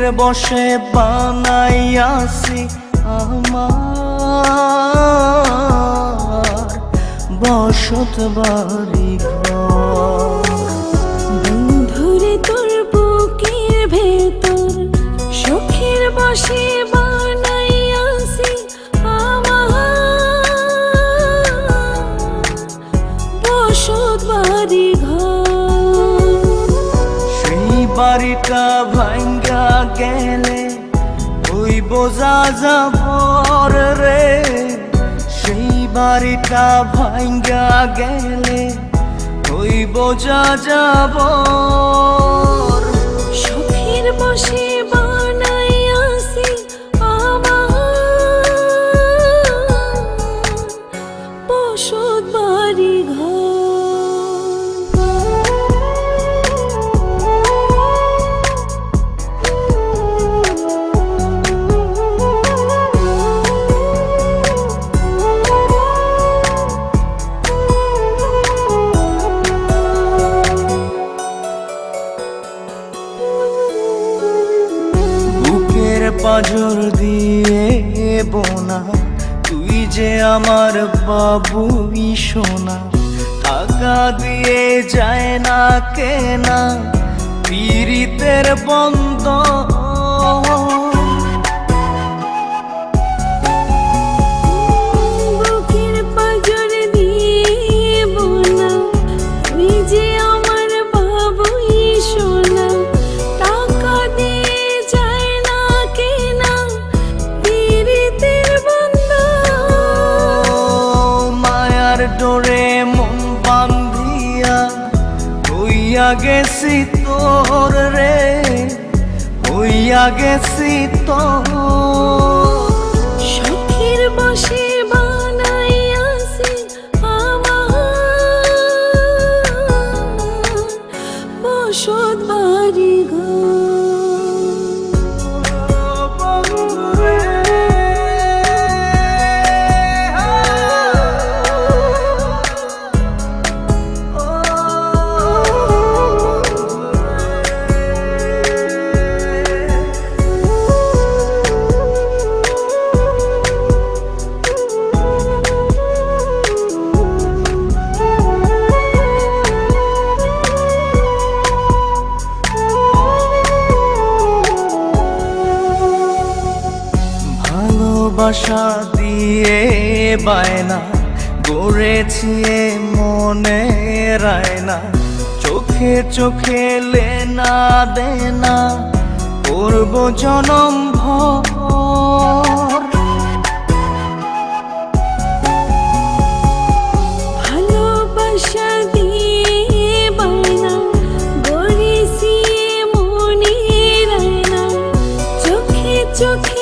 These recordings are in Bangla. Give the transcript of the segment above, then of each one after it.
শখের বশে বানাইয়াছি আমার বসত বাড়ি ঘর। বন্ধুরে তোর বুকের ভেতর শখের বশে বানাইয়াছি আমার বসত বাড়ি ঘর। সেই বাড়িটা ভাঙ্গা গেলে ওই বোঝা যাবর রে, সেই বাড়িটা ভাঙ্গা গেলে ওই বোঝা যাবর। শখের বশে বানাইয়াছি আমার বসত বাড়ি ঘর। পাজর দিয়ে বোনা তুই যে আমার বাবুই সোনা, টাকা দিয়ে যায় না কেনা পীড়িতের বন্ধ। বুকের পাজর দিয়ে বোনা তুই যে আমার বাবুই সোনা, টাকা দিয়ে যায় না কেনা পীড়িতের বন্ধন। মায়ার ডোরে মন বান্ধিয়া হইয়া গেছি তোর রে, হইয়া গেছি তোর। শখের বশে বানাইয়াছি আমার বসত বাড়ি ঘর। ভালোবাসা দিয়ে বায়না গড়েছি মনে রায়না, চোখে চোখে লেনা দেনা করব জনম ভর। ভালোবাসা দিয়ে বায়না গড়েছি মনে রায়না, চোখে চোখে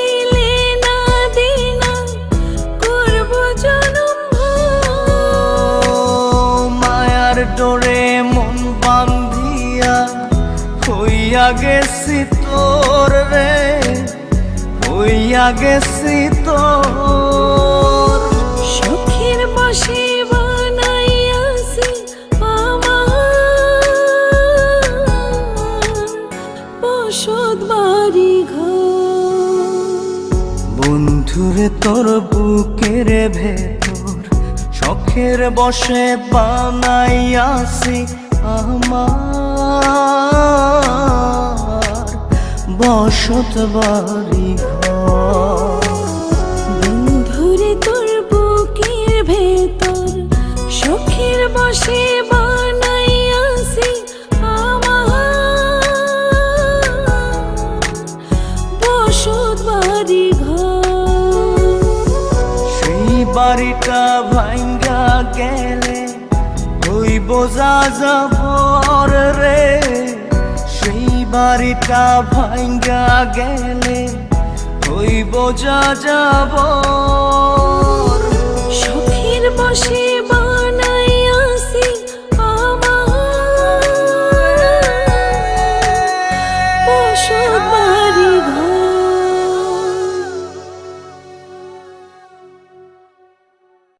ডোরে মন বান্ধিয়া হইয়া গেছি তোর রে, হইয়া গেছি তোর। শখের বশে বানাইয়াছি আমার বসত বাড়ি ঘর। বন্ধুরে তোর বুকের ভেতর শখের বশে বানাইয়াছি আমার বসত বাড়ি ঘর। বন্ধুরে তোর বুকের ভেতর শখের বশে বানাইয়াছি আমার বসত বাড়ি ঘর। সেই বাড়িটা ভাঙ্গা গেলে ওই বোঝা যাবর রে, সেই বাড়িটা ভাঙ্গা গেলে ওই বোঝা যাবর।